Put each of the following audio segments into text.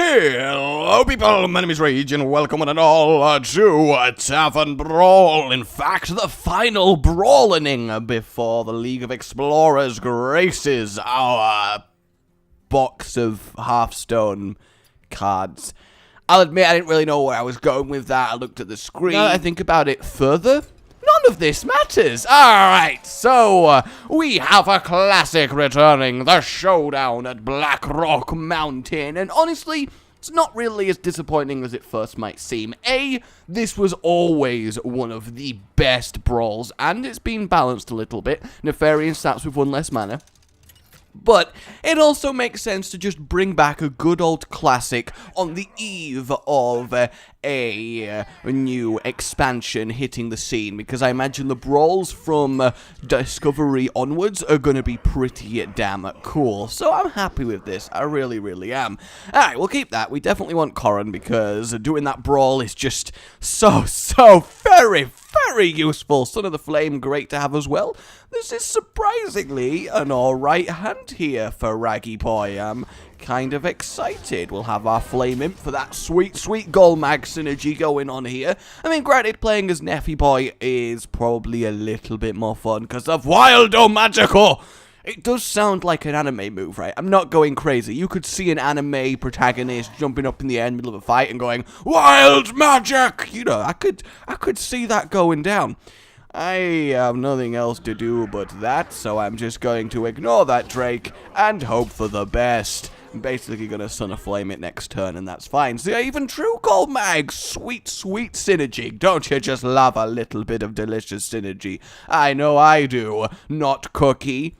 Hello people, my name is Rage and welcome one and all to Tavern Brawl. In fact, the final brawling before the League of Explorers graces our box of Hearthstone cards. I'll admit I didn't really know where I was going with that. I looked at the screen. Now that I think about it further, none of this matters. Alright, so we have a classic returning, the showdown at Black Rock Mountain. And honestly, it's not really as disappointing as it first might seem. This was always one of the best brawls, and it's been balanced a little bit. Nefarian stats with one less mana. But it also makes sense to just bring back a good old classic on the eve of a new expansion hitting the scene, because I imagine the brawls from Discovery onwards are going to be pretty damn cool. So I'm happy with this. I really, really am. Alright, we'll keep that. We definitely want Corrin, because doing that brawl is just so very useful. Son of the Flame, great to have as well. This is surprisingly an alright hand here for Raggy Boy. I'm kind of excited. We'll have our Flame Imp for that sweet Golmag synergy going on here. I mean, granted, playing as Neffy Boy is probably a little bit more fun because of Wildo Magical. It does sound like an anime move, right? I'm not going crazy. You could see an anime protagonist jumping up in the air in the middle of a fight and going, "Wild Magic!" You know, I could see that going down. I have nothing else to do but that, so I'm just going to ignore that Drake and hope for the best. I'm basically going to Son of Flame it next turn, and that's fine. So even true Golmag, sweet synergy. Don't you just love a little bit of delicious synergy? I know I do, not Cookie.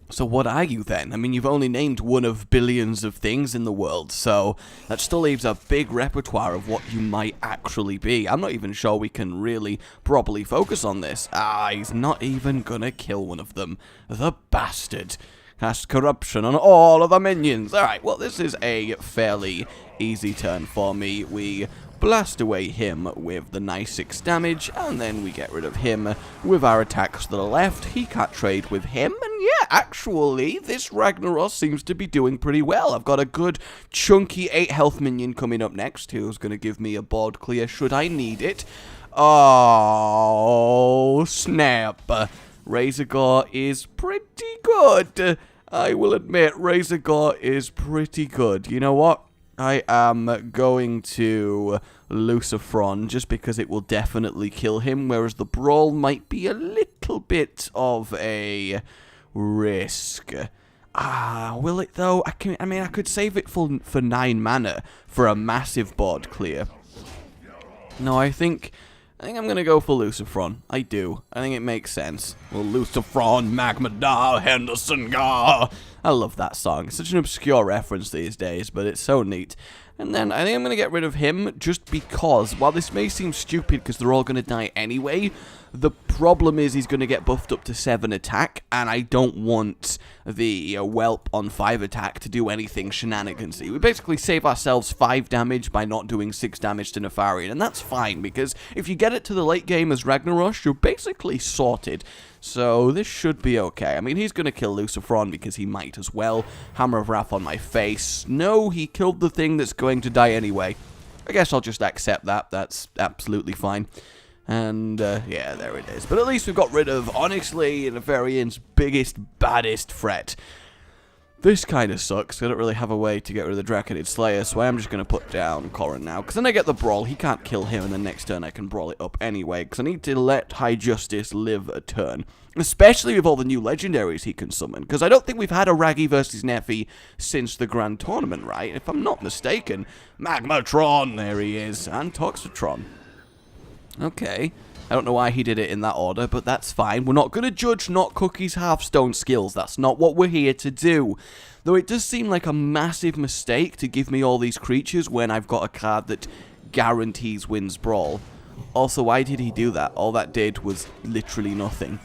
So what are you then? I mean, you've only named one of billions of things in the world, so that still leaves a big repertoire of what you might actually be. I'm not even sure we can really properly focus on this. He's not even gonna kill one of them. The bastard. Cast corruption on all of the minions. Alright, well, this is a fairly easy turn for me. We blast away him with the nice 6 damage, and then we get rid of him with our attacks to the left. He can't trade with him, and yeah, actually, this Ragnaros seems to be doing pretty well. I've got a good, chunky 8 health minion coming up next, who's going to give me a board clear should I need it. Oh, snap. Razorgore is pretty good. I will admit, Razorgore is pretty good. You know what? I am going to Lucifron just because it will definitely kill him, whereas the Brawl might be a little bit of a risk. Will it though? I could save it for 9 mana for a massive board clear. No, I think I'm going to go for Lucifron. I do. I think it makes sense. Well, Lucifron, Magmadar, Henderson, Gar. I love that song. It's such an obscure reference these days, but it's so neat. And then I think I'm going to get rid of him just because, while this may seem stupid because they're all going to die anyway, the problem is he's going to get buffed up to 7 attack, and I don't want the Whelp on 5 attack to do anything shenanigansy. We basically save ourselves 5 damage by not doing 6 damage to Nefarian, and that's fine, because if you get it to the late game as Ragnaros, you're basically sorted. So this should be okay. I mean, he's going to kill Lucifron because he might as well. Hammer of Wrath on my face. No, he killed the thing that's going to die anyway. I guess I'll just accept that. That's absolutely fine. And, yeah, there it is. But at least we've got rid of, honestly, Nefarian's biggest, baddest threat. This kind of sucks. I don't really have a way to get rid of the Draconid Slayer, so I am just going to put down Corrin now. Because then I get the Brawl. He can't kill him, and then next turn I can Brawl it up anyway. Because I need to let High Justice live a turn. Especially with all the new legendaries he can summon. Because I don't think we've had a Raggy versus Neffy since the Grand Tournament, right? If I'm not mistaken. Magmatron, there he is. And Toxitron. Okay. I don't know why he did it in that order, but that's fine. We're not going to judge Not Cookie's Hearthstone skills. That's not what we're here to do. Though it does seem like a massive mistake to give me all these creatures when I've got a card that guarantees wins Brawl. Also, why did he do that? All that did was literally nothing.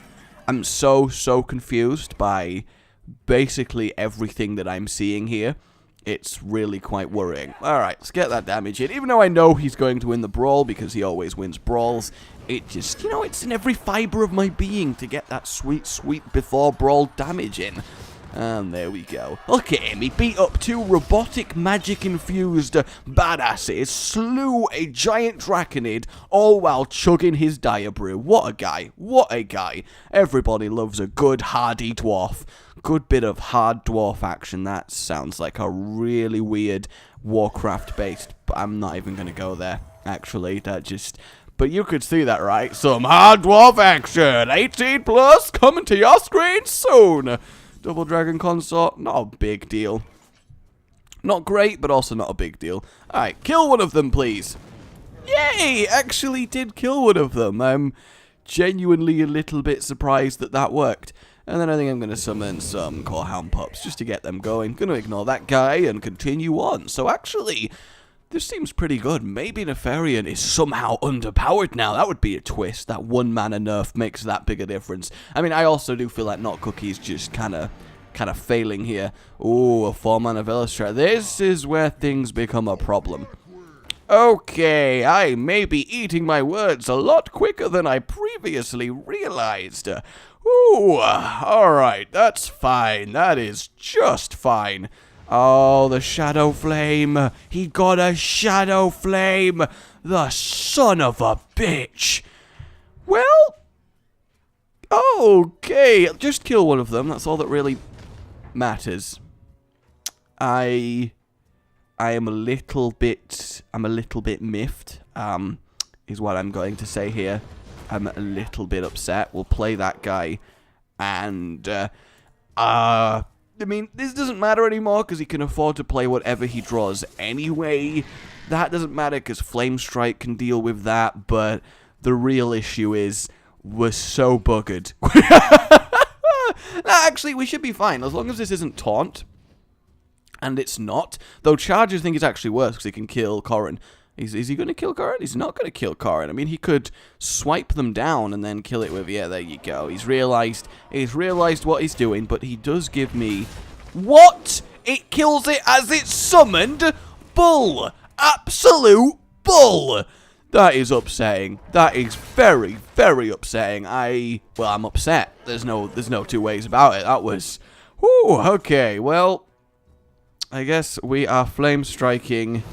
I'm so confused by basically everything that I'm seeing here. It's really quite worrying. Alright, let's get that damage in. Even though I know he's going to win the Brawl because he always wins Brawls, it just, you know, it's in every fiber of my being to get that sweet before Brawl damage in. And there we go. Look at him. He beat up 2 robotic magic-infused badasses, slew a giant draconid, all while chugging his diabrew. What a guy. What a guy. Everybody loves a good hardy dwarf. Good bit of hard dwarf action. That sounds like a really weird Warcraft-based, but I'm not even going to go there, actually. That just... But you could see that, right? Some hard dwarf action. 18 plus coming to your screen soon. Double Dragon Consort, not a big deal. Not great, but also not a big deal. Alright, kill one of them, please. Yay! Actually did kill one of them. I'm genuinely a little bit surprised that that worked. And then I think I'm going to summon some Corehound Pups just to get them going. Going to ignore that guy and continue on. So actually, this seems pretty good. Maybe Nefarian is somehow underpowered now. That would be a twist. That 1 mana nerf makes that big a difference. I mean, I also do feel like Not Cookie's just kind of failing here. Ooh, a 4 mana Velastra. This is where things become a problem. Okay, I may be eating my words a lot quicker than I previously realized. Ooh, alright, that's fine. That is just fine. Oh, the Shadow Flame. He got a Shadow Flame. The son of a bitch. Well, okay. Just kill one of them. That's all that really matters. I am a little bit miffed, is what I'm going to say here. I'm a little bit upset. We'll play that guy. And, I mean, this doesn't matter anymore because he can afford to play whatever he draws anyway. That doesn't matter because Flame Strike can deal with that, but the real issue is we're so buggered. No, actually, we should be fine as long as this isn't Taunt. And it's not. Though Chargers think it's actually worse because he can kill Corrin. Is he going to kill Corrin? He's not going to kill Corrin. I mean, he could swipe them down and then kill it with, yeah, there you go. He's realized what he's doing, but he does give me... What? It kills it as it's summoned? Bull! Absolute bull! That is upsetting. That is very, very upsetting. Well, I'm upset. There's no 2 ways about it. That was... Whew, okay, well... I guess we are flame striking.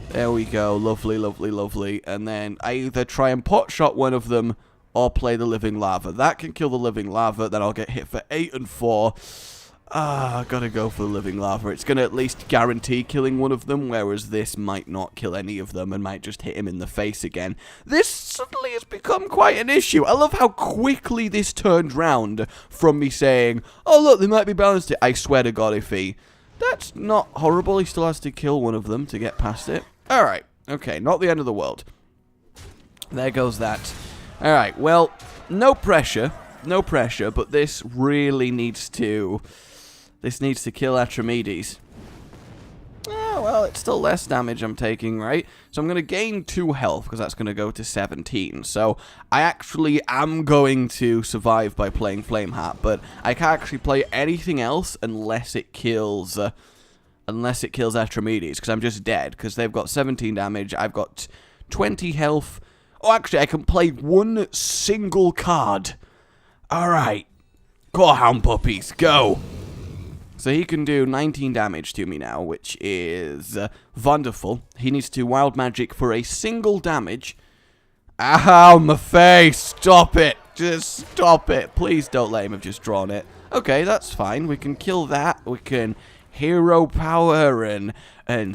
There we go. Lovely, lovely, lovely. And then I either try and pot shot one of them or play the living lava. That can kill the living lava. Then I'll get hit for 8 and 4. Gotta go for the living lava. It's gonna at least guarantee killing one of them, whereas this might not kill any of them and might just hit him in the face again. This suddenly has become quite an issue. I love how quickly this turned round from me saying, oh look, they might be balanced. I swear to God, if he... That's not horrible. He still has to kill one of them to get past it. Alright. Okay, not the end of the world. There goes that. Alright, well, no pressure. No pressure, but this really needs to... This needs to kill Atramedes. Oh, well, it's still less damage I'm taking, right? So I'm going to gain 2 health, because that's going to go to 17. So I actually am going to survive by playing Flameheart, but I can't actually play anything else unless it kills Atramedes, because I'm just dead, because they've got 17 damage, I've got 20 health. Oh, actually, I can play 1 single card. Alright. Corehound puppies, go! So he can do 19 damage to me now, which is wonderful. He needs to wild magic for a single damage. Ow, my face! Stop it! Just stop it. Please don't let him have just drawn it. Okay, that's fine. We can kill that. We can hero power and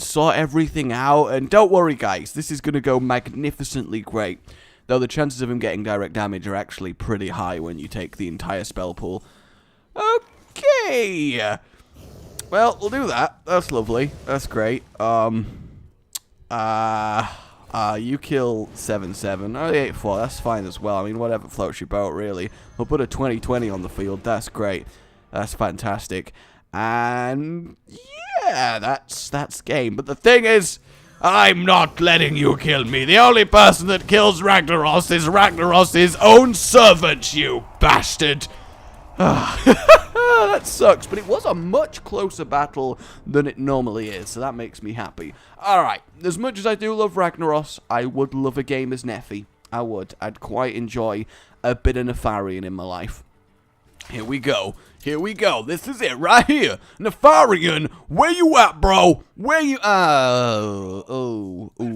sort everything out. And don't worry, guys. This is going to go magnificently great. Though the chances of him getting direct damage are actually pretty high when you take the entire spell pool. Okay! Well, we'll do that. That's lovely. That's great. You kill 7/7. Oh, 8/4. That's fine as well. I mean, whatever floats your boat, really. We'll put a 20/20 on the field. That's great. That's fantastic. And yeah, that's game. But the thing is, I'm not letting you kill me. The only person that kills Ragnaros is Ragnaros' own servant, you bastard. That sucks, but it was a much closer battle than it normally is, so that makes me happy. Alright, as much as I do love Ragnaros, I would love a game as Neffy. I would. I'd quite enjoy a bit of Nefarian in my life. Here we go. Here we go. This is it right here. Nefarian, where you at, bro? Where you...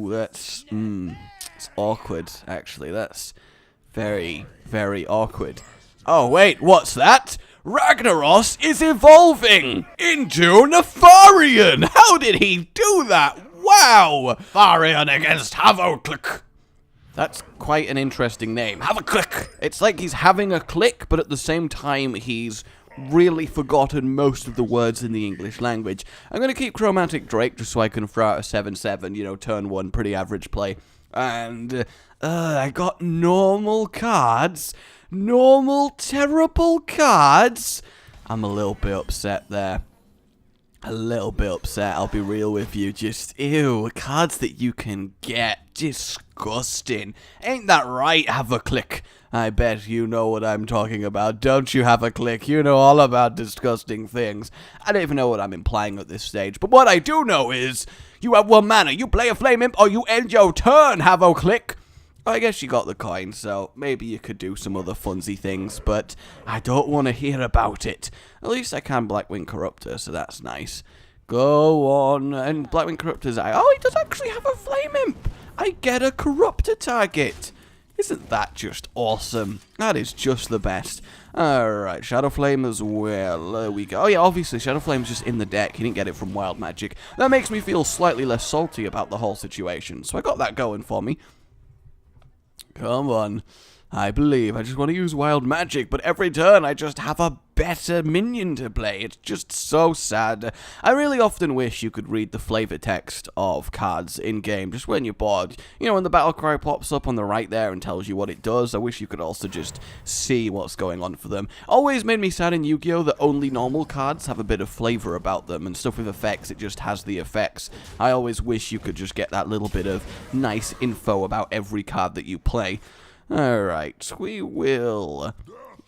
that's... it's awkward, actually. That's very, very awkward. Oh, wait, what's that? Ragnaros is evolving into Nefarian. How did he do that? Wow. Nefarian against Havoclick. That's quite an interesting name. Have a click. It's like he's having a click, but at the same time, he's really forgotten most of the words in the English language. I'm going to keep Chromatic Drake just so I can throw out a 7-7, you know, turn 1, pretty average play. And, I got normal cards. Normal, terrible cards. I'm a little bit upset there. A little bit upset, I'll be real with you. Just, ew, cards that you can get. Disgusting. Ain't that right, Have a click? I bet you know what I'm talking about. Don't you, Have a click? You know all about disgusting things. I don't even know what I'm implying at this stage. But what I do know is, you have 1 mana. You play a Flame Imp or you end your turn, Have a click. I guess you got the coin, so maybe you could do some other funsy things, but I don't want to hear about it. At least I can Blackwing Corruptor, so that's nice. Go on, and Blackwing Corruptor's... Oh, he does actually have a Flame Imp! I get a Corruptor target! Isn't that just awesome? That is just the best. Alright, Shadow Flame as well. There we go. Oh yeah, obviously, Shadow Flame's just in the deck. He didn't get it from Wild Magic. That makes me feel slightly less salty about the whole situation, so I got that going for me. Come on. I believe. I just want to use Wild Magic, but every turn I just have a better minion to play. It's just so sad. I really often wish you could read the flavor text of cards in-game, just when you're bored. You know, when the battle cry pops up on the right there and tells you what it does, I wish you could also just see what's going on for them. Always made me sad in Yu-Gi-Oh! That only normal cards have a bit of flavor about them, and stuff with effects, it just has the effects. I always wish you could just get that little bit of nice info about every card that you play. Alright, we will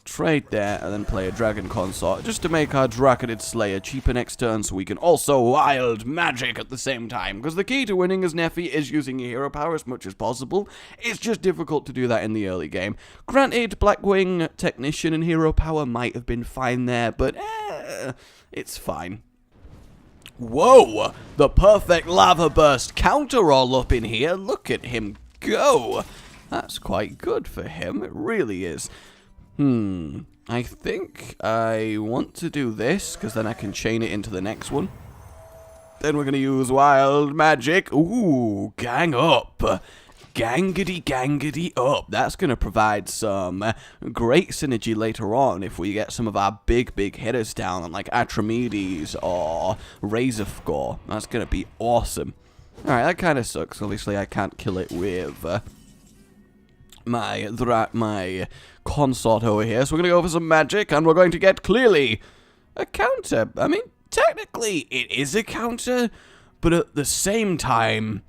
trade there and then play a Dragon Consort just to make our Draconiid Slayer cheaper next turn so we can also Wild Magic at the same time. Because the key to winning as Neffy is using your hero power as much as possible. It's just difficult to do that in the early game. Granted, Blackwing Technician and hero power might have been fine there, but it's fine. Whoa! The perfect Lava Burst counter all up in here. Look at him go! That's quite good for him, it really is. I think I want to do this, because then I can chain it into the next one. Then we're going to use Wild Magic. Ooh, gang up. Gangity up. That's going to provide some great synergy later on if we get some of our big hitters down, like Atramedes or Razorgore. That's going to be awesome. Alright, that kind of sucks. Obviously, I can't kill it with... my consort over here, so we're going to go for some magic, and we're going to get, clearly, a counter. I mean, technically, it is a counter, but at the same time,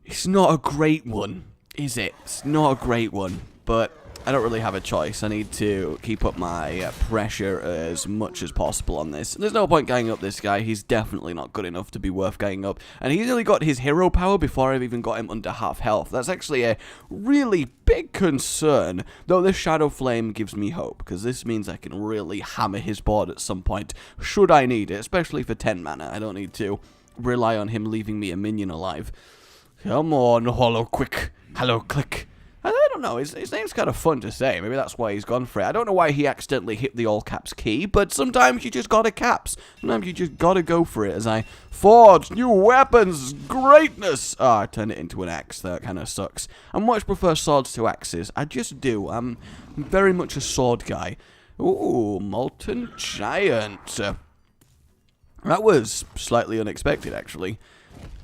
it's not a great one, is it? It's not a great one, but I don't really have a choice. I need to keep up my pressure as much as possible on this. There's no point ganging up this guy. He's definitely not good enough to be worth ganging up. And he's only got his hero power before I've even got him under half health. That's actually a really big concern. Though this Shadow Flame gives me hope, because this means I can really hammer his board at some point, should I need it, especially for 10 mana. I don't need to rely on him leaving me a minion alive. Come on, Hollow Quick. Hello, Click. I don't know, his name's kind of fun to say, maybe that's why he's gone for it. I don't know why he accidentally hit the all caps key, but sometimes you just gotta caps. Sometimes you just gotta go for it as I forge new weapons, greatness! I turned it into an axe, that kind of sucks. I much prefer swords to axes, I just do. I'm very much a sword guy. Ooh, Molten Giant. That was slightly unexpected, actually.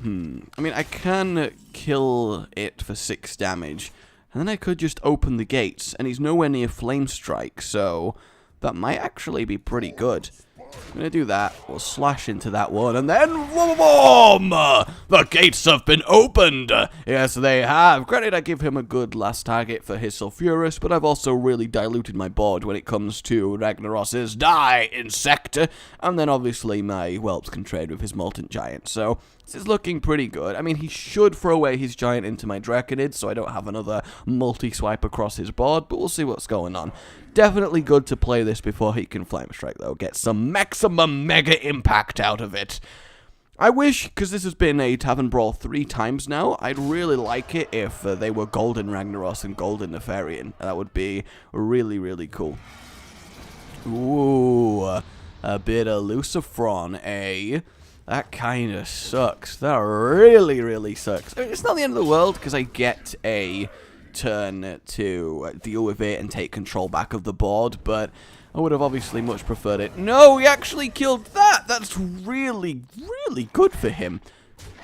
I mean, I can kill it for 6 damage. And then I could just open the gates, and he's nowhere near Flame Strike, so that might actually be pretty good. I'm going to do that. We'll slash into that one, and then boom! The gates have been opened! Yes, they have. Granted, I give him a good last target for his Sulfurus, but I've also really diluted my board when it comes to Ragnaros's Die Insect, and then obviously my Whelps can trade with his Molten Giant, so this is looking pretty good. I mean, he should throw away his Giant into my Draconid, so I don't have another multi-swipe across his board, but we'll see what's going on. Definitely good to play this before he can Flame Strike, though. Get some maximum mega impact out of it. I wish, because this has been a Tavern Brawl 3 times now, I'd really like it if they were Golden Ragnaros and Golden Nefarian. That would be really, really cool. Ooh, a bit of Lucifron, eh? That kind of sucks. That really, really sucks. I mean, it's not the end of the world, because I get a turn to deal with it and take control back of the board, but I would have obviously much preferred it. No, he actually killed that! That's really, really good for him.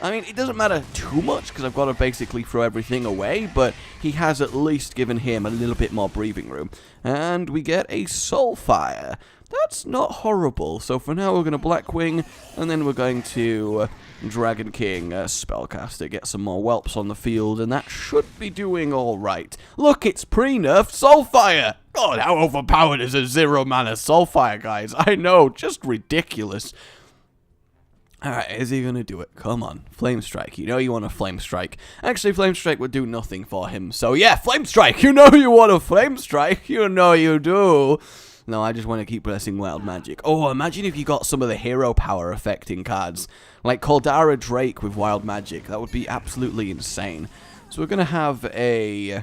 I mean, it doesn't matter too much, because I've got to basically throw everything away, but he has at least given him a little bit more breathing room. And we get a Soulfire. That's not horrible. So for now, we're going to Blackwing, and then we're going to Dragon King Spellcaster, get some more Whelps on the field, and that should be doing alright. Look, it's pre-nerfed Soulfire! God, how overpowered is a 0-mana Soulfire, guys? I know, just ridiculous. Alright, is he gonna do it? Come on, Flame Strike. You know you want a Flame Strike. Actually, Flame Strike would do nothing for him, so yeah, Flame Strike! You know you want a Flame Strike! You know you do! No, I just want to keep pressing Wild Magic. Oh, imagine if you got some of the hero power affecting cards. Like Caldara Drake with Wild Magic. That would be absolutely insane. So we're going to have a...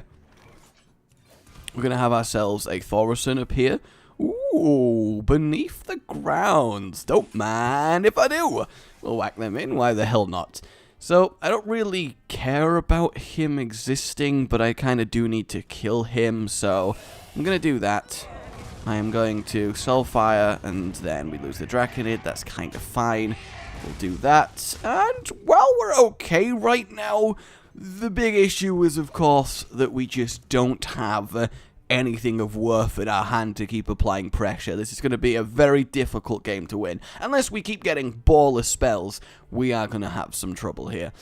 We're going to have ourselves a Thaurissan up here. Ooh, beneath the ground. Don't mind if I do. We'll whack them in. Why the hell not? So, I don't really care about him existing, but I kind of do need to kill him, so I'm going to do that. I am going to Soulfire, and then we lose the Draconid. That's kind of fine. We'll do that. And, well, we're okay right now. The big issue is, of course, that we just don't have anything of worth in our hand to keep applying pressure. This is going to be a very difficult game to win. Unless we keep getting baller spells, we are going to have some trouble here.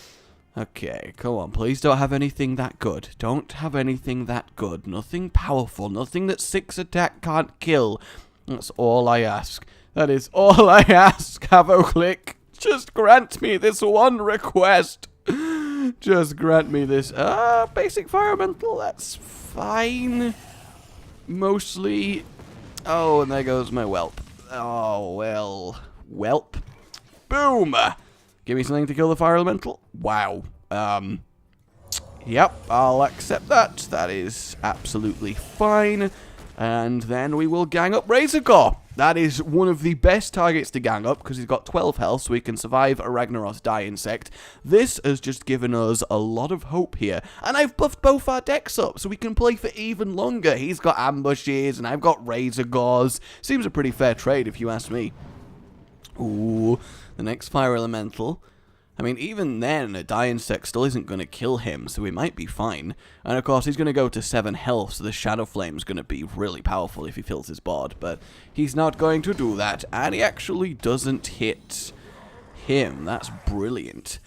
Okay, come on, please don't have anything that good. Don't have anything that good. Nothing powerful. Nothing that 6 attack can't kill. That's all I ask. That is all I ask, Havoclick. Just grant me this one request. Just grant me this. Basic Fire Elemental. That's fine. Mostly. Oh, and there goes my Whelp. Oh, well. Whelp. Boom! Give me something to kill the Fire Elemental? Wow. Yep, I'll accept that. That is absolutely fine. And then we will gang up Razorgore. That is one of the best targets to gang up, because he's got 12 health, so he can survive a Ragnaros Die Insect. This has just given us a lot of hope here. And I've buffed both our decks up, so we can play for even longer. He's got ambushes, and I've got Razorgores. Seems a pretty fair trade, if you ask me. Ooh, the next Fire Elemental. I mean, even then, a Die Insect still isn't going to kill him, so we might be fine. And of course, he's going to go to 7 health, so the Shadow Flame's going to be really powerful if he fills his board. But he's not going to do that, and he actually doesn't hit him. That's brilliant.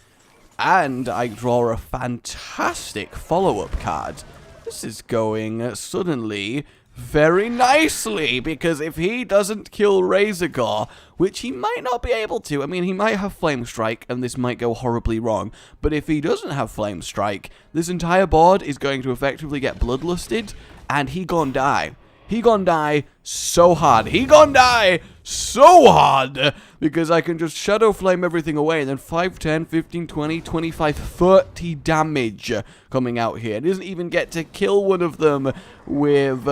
And I draw a fantastic follow-up card. This is going suddenly very nicely, because if he doesn't kill Razorgore, which he might not be able to, I mean, he might have Flame Strike, and this might go horribly wrong, but if he doesn't have Flame Strike, this entire board is going to effectively get Bloodlusted, and he gon' die. He gon' die so hard. He gon' die so hard, because I can just Shadow Flame everything away, and then 5, 10, 15, 20, 25, 30 damage coming out here. He doesn't even get to kill one of them with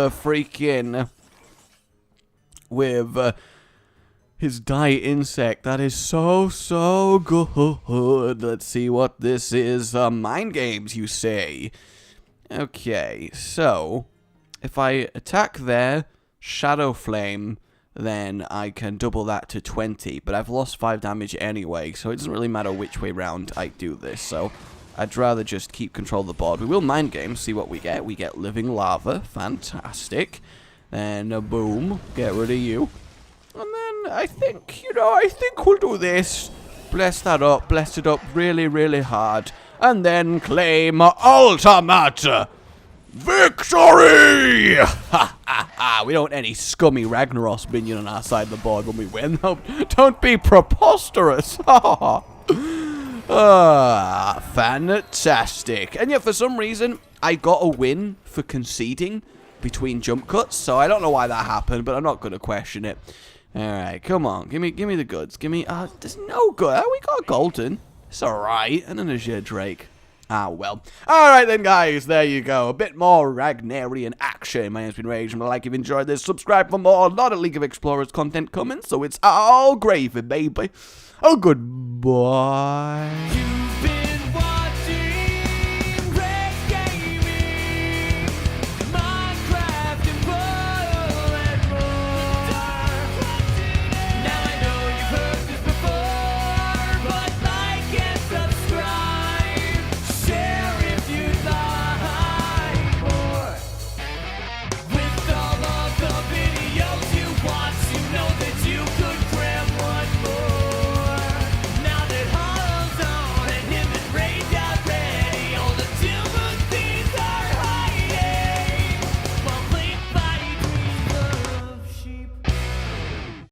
his Die Insect. That is so good. Let's see what this is. Mind games, you say? Okay, so if I attack there, Shadow Flame, then I can double that to 20, but I've lost 5 damage anyway, so it doesn't really matter which way round I do this, so I'd rather just keep control of the board. We will Mind Games, see what we get. We get Living Lava, fantastic, and boom, get rid of you, and then I think we'll do this. bless that up, bless it up really, really hard. And then claim ultimate victory! Ha ha ha! We don't want any scummy Ragnaros minion on our side of the board when we win. Don't be preposterous! Fantastic. And yet, for some reason, I got a win for conceding between jump cuts, so I don't know why that happened, but I'm not going to question it. Alright, come on. Give me the goods. Give me... there's no good. We got Golden. It's alright. And then there's your Drake. Ah, well. Alright then, guys. There you go. A bit more Ragnarian action. My name's been Rage. And like if you enjoyed this, subscribe for more. A lot of League of Explorers content coming, so it's all gravy, baby. Oh, goodbye.